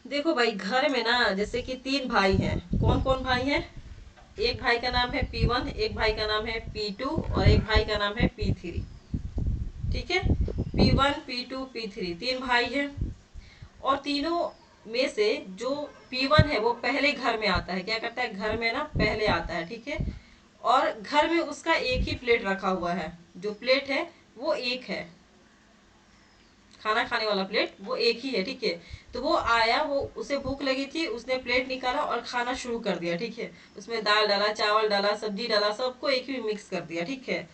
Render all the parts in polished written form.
देखो भाई, घर में ना जैसे कि तीन भाई हैं। कौन कौन भाई हैं? एक भाई का नाम है P1, एक भाई का नाम है P2 और एक भाई का नाम है P3। ठीक है, P1 P2 P3 तीन भाई हैं। और तीनों में से जो P1 है वो पहले घर में आता है। क्या करता है? घर में ना पहले आता है। ठीक है, और घर में उसका एक ही प्लेट रखा हुआ है। जो प्लेट है वो एक है, खाना खाने वाला प्लेट वो एक ही है। ठीक है, तो वो आया, वो उसे भूख लगी थी, उसने प्लेट निकाला और खाना शुरू कर दिया। ठीक है, उसमें दाल डाला, चावल डाला, सब्जी डाला, सबको एक ही मिक्स कर दिया। ठीक है,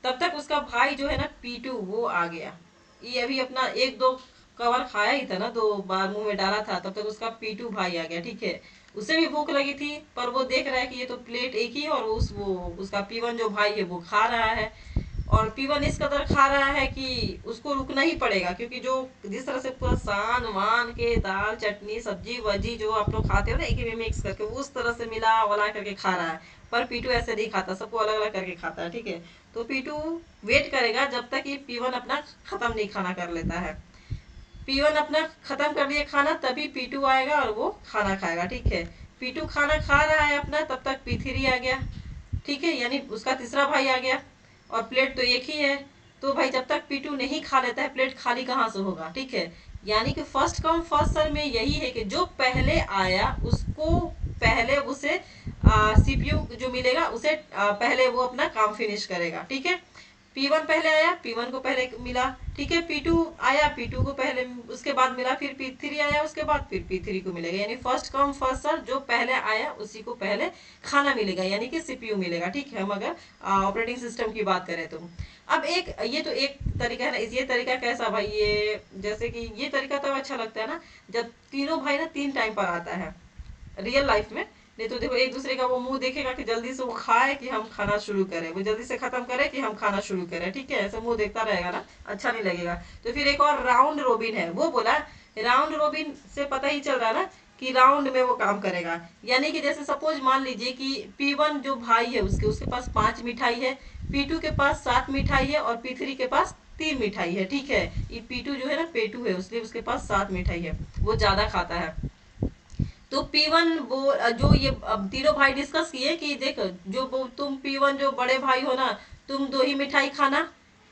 तब तक उसका भाई जो है ना P2 वो आ गया। ये अभी अपना एक दो कवर खाया ही था ना, दो बार मुंह में डाला था, तब तक उसका P2 भाई आ गया। ठीक है, उसे भी भूख लगी थी, पर वो देख रहा है कि ये तो प्लेट एक ही है और वो उसका P1 जो भाई है वो खा रहा है। और P1 इस कदर खा रहा है कि उसको रुकना ही पड़ेगा, क्योंकि जो जिस तरह से पूरा सान वान के दाल चटनी सब्जी वजी जो आप लोग खाते हो ना एक ही में मिक्स करके, वो उस तरह से मिला वला करके खा रहा है। पर P2 ऐसे नहीं खाता, सबको अलग अलग करके खाता है। ठीक है, तो P2 वेट करेगा जब तक ये P1 अपना खत्म नहीं खाना कर लेता है। P1 अपना खत्म कर दिया खाना, तभी P2 आएगा और वो खाना खाएगा। ठीक है, P2 खाना खा रहा है अपना, तब तक P3 आ गया। ठीक है, यानी उसका तीसरा भाई आ गया। और प्लेट तो एक ही है, तो भाई जब तक P2 नहीं खा लेता है, प्लेट खाली कहाँ से होगा? ठीक है, यानी कि फर्स्ट कम फर्स्ट सर्व में यही है कि जो पहले आया उसको पहले उसे CPU जो मिलेगा उसे पहले वो अपना काम फिनिश करेगा। ठीक है, P1 पहले आया, P1 को पहले मिला। ठीक है, P2 आया, P2 को पहले उसके बाद मिला, फिर P3 आया, उसके बाद फिर P3 को मिलेगा। यानी फर्स्ट कम फर्स्ट सर्व, जो पहले आया उसी को पहले खाना मिलेगा, यानी कि CPU मिलेगा। ठीक है, हम अगर ऑपरेटिंग सिस्टम की बात करें तो अब एक ये तो एक तरीका है ना। ये तरीका कैसा भाई? ये जैसे कि ये तरीका तो अच्छा लगता है ना, जब तीनों भाई ना तीन टाइम पर आता है रियल लाइफ में। नहीं तो देखो, एक दूसरे का वो मुंह देखेगा कि जल्दी से वो खाए कि हम खाना शुरू करें, वो जल्दी से खत्म करे कि हम खाना शुरू करें। ठीक है, ऐसे मुंह देखता रहेगा ना, अच्छा नहीं लगेगा। तो फिर एक और राउंड रोबिन है, वो बोला राउंड रोबिन से पता ही चल रहा है ना कि राउंड में वो काम करेगा। यानी कि जैसे सपोज मान लीजिए कि P1 जो भाई है उसके पास 5 मिठाई है, P2 के पास 7 मिठाई है और P3 के पास 3 मिठाई है। ठीक है, ये P2 जो है ना पेटू है, इसलिए उसके पास 7 मिठाई है, वो ज्यादा खाता है। तो P1 वो जो ये अब तीनों भाई डिस्कस किए कि देख, जो तुम P1 जो बड़े भाई हो ना, तुम 2 ही मिठाई खाना।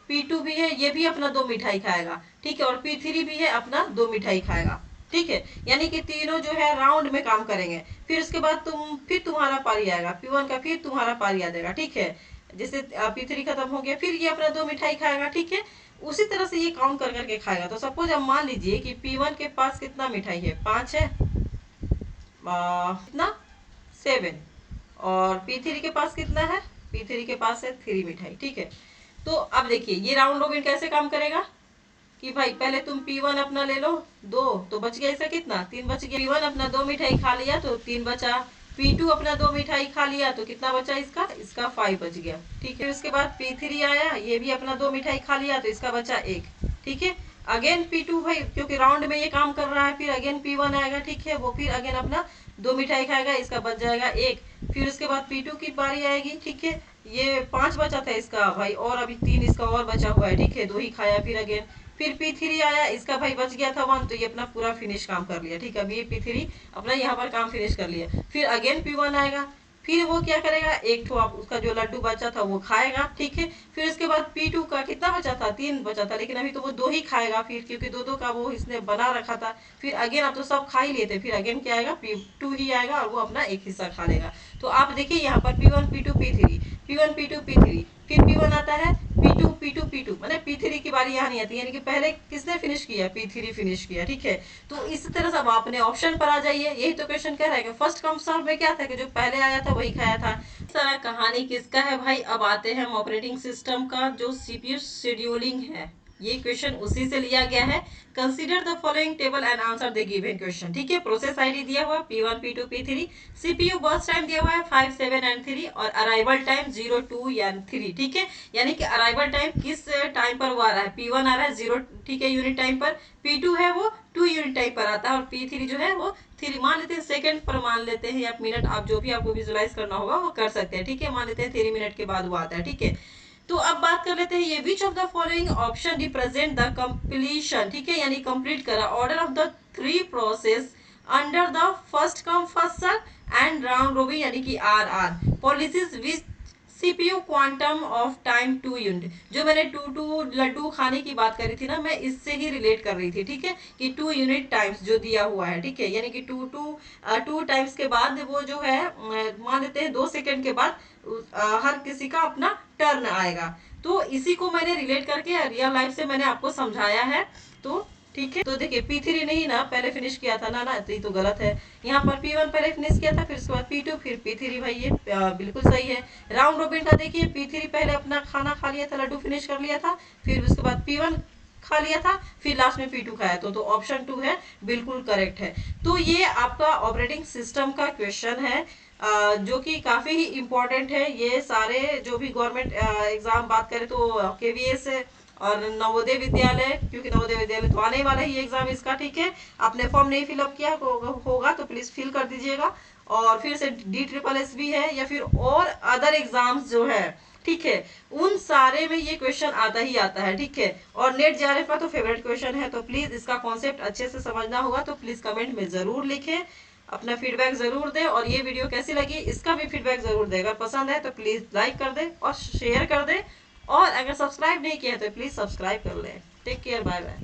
P2 भी है, ये भी अपना 2 मिठाई खाएगा। ठीक है, और P3 भी है, अपना 2 मिठाई खाएगा। ठीक है, यानी कि तीनों जो है राउंड में काम करेंगे। फिर उसके बाद फिर तुम्हारा पारी आएगा P1 का, फिर तुम्हारा पारी आ जाएगा। ठीक है, जैसे P3 खत्म हो गया, फिर ये अपना 2 मिठाई खाएगा। ठीक है, उसी तरह से ये काउंट कर करके खाएगा। तो सपोज अब मान लीजिए कि P1 के पास कितना मिठाई है? 5 है, कितना? 7। और P3 के पास कितना है? P3 के पास है 3 मिठाई। ठीक है, तो अब देखिए ये राउंड रोबिन कैसे काम करेगा कि भाई पहले तुम P1 अपना ले लो, 2, तो बच गया इसका कितना? 3 बच गया। P1 अपना 2 मिठाई खा लिया तो 3 बचा। P2 अपना 2 मिठाई खा लिया तो कितना बचा? इसका 5 बच गया। ठीक है, उसके बाद P3 आया, ये भी अपना 2 मिठाई खा लिया तो इसका बचा 1। ठीक है, अगेन P2 भाई क्योंकि राउंड में ये काम कर रहा है, फिर अगेन P1 आएगा। ठीक है, वो फिर अगेन अपना 2 मिठाई खाएगा, इसका बच जाएगा 1। फिर उसके बाद P2 की बारी आएगी। ठीक है, ये 5 बचा था इसका भाई, और अभी 3 इसका और बचा हुआ है। ठीक है, 2 ही खाया। फिर अगेन फिर P3 आया, इसका भाई बच गया था 1, तो ये अपना पूरा फिनिश काम कर लिया। ठीक है, अभी ये P3 अपना यहाँ पर काम फिनिश कर लिया। फिर अगेन P1 आएगा, फिर वो क्या करेगा? एक ठो आप उसका जो लड्डू बचा था वो खाएगा। ठीक है, फिर उसके बाद P2 का कितना बचा था? 3 बचा था, लेकिन अभी तो वो 2 ही खाएगा फिर, क्योंकि दो दो का वो इसने बना रखा था। फिर अगेन आप तो सब खा ही लेते, फिर अगेन क्या आएगा? P2 ही आएगा और वो अपना एक हिस्सा खा लेगा। तो आप देखिए यहाँ पर P1 P2 P3, P1 P2 P3, फिर P1 आता है, P2 P2 P2, मैंने P3 की बारी यहाँ नहीं आती, यानी कि पहले किसने फिनिश किया? P3 फिनिश किया। ठीक है, तो इस तरह से अब आपने ऑप्शन पर आ जाइए। यही तो क्वेश्चन कह रहा है कि फर्स्ट कम सर्व में क्या था कि जो पहले आया था वही खाया था। इस तरह कहानी किसका है भाई? अब आते हैं हम ऑपरेटिंग सिस्टम का जो CPU शेड्यूलिंग है, ये क्वेश्चन उसी से लिया गया है। Consider the following table and answer the given question. ठीक है, प्रोसेस आईडी दिया हुआ P1 P2 P3, CPU burst time दिया हुआ है 5 7 एंड 3, और अराइवल टाइम 0 2 एंड 3। ठीक है, यानी कि अराइवल टाइम किस टाइम पर वो आ रहा है? P1 आ रहा है 0, ठीक है, यूनिट टाइम पर। P2 है वो 2 यूनिट टाइम पर आता है, और P3 जो है वो 3 मान लेते हैं, सेकंड पर मान लेते हैं, या मिनट, आप जो भी आपको विजुलाइज करना होगा वो कर सकते हैं। ठीक है, मान लेते हैं 3 मिनट के बाद वो आता है। ठीक है, तो अब बात कर लेते हैं ये which of the following option represent the completion. ठीक है, यानी कंप्लीट करा order of the 3 process under the first come first serve and round robin यानी कि RR policies which CPU quantum of time 2 unit. जो मैंने टू लड्डू खाने की बात करी थी ना, मैं इससे ही रिलेट कर रही थी, ठीक है, कि 2 यूनिट टाइम्स जो दिया हुआ है, ठीक है, यानी कि टू टाइम्स के बाद वो जो है मान लेते हैं 2 सेकंड के बाद हर किसी का अपना टर्न आएगा। तो इसी को मैंने रिलेट करके रियल लाइफ से मैंने आपको समझाया है। तो ठीक है, तो देखिए P3 नहीं ना पहले फिनिश किया था ना, तो ये तो गलत है। यहाँ पर P1 पहले फिनिश किया था, फिर उसके बाद P2, फिर P3, भाई ये बिल्कुल सही है। राउंड रोबिन का देखिए P3 पहले अपना खाना खा लिया था, लड्डू फिनिश कर लिया था, फिर उसके बाद P1 खा लिया था, फिर लास्ट में P2 खाया तो ऑप्शन 2 है, बिल्कुल करेक्ट है। तो ये आपका ऑपरेटिंग सिस्टम का क्वेश्चन है, जो कि काफी ही इंपॉर्टेंट है। ये सारे जो भी गवर्नमेंट एग्जाम बात करें तो KVS और नवोदय विद्यालय, क्योंकि नवोदय विद्यालय तो आने वाला ही एग्जाम इसका, ठीक है। आपने फॉर्म नहीं फिलअप किया होगा तो प्लीज फिल कर दीजिएगा। और फिर से DSSS भी है या फिर और अदर एग्जाम्स जो है, ठीक है, उन सारे में ये क्वेश्चन आता ही आता है, ठीक है। और नेट JRF का तो फेवरेट क्वेश्चन है, तो प्लीज इसका कॉन्सेप्ट अच्छे से समझना होगा। तो प्लीज कमेंट में जरूर लिखें, अपना फीडबैक जरूर दें, और ये वीडियो कैसी लगी इसका भी फीडबैक जरूर दें। अगर पसंद है तो प्लीज लाइक कर दें और शेयर कर दें, और अगर सब्सक्राइब नहीं किया है तो प्लीज सब्सक्राइब कर लें। Take care, bye bye.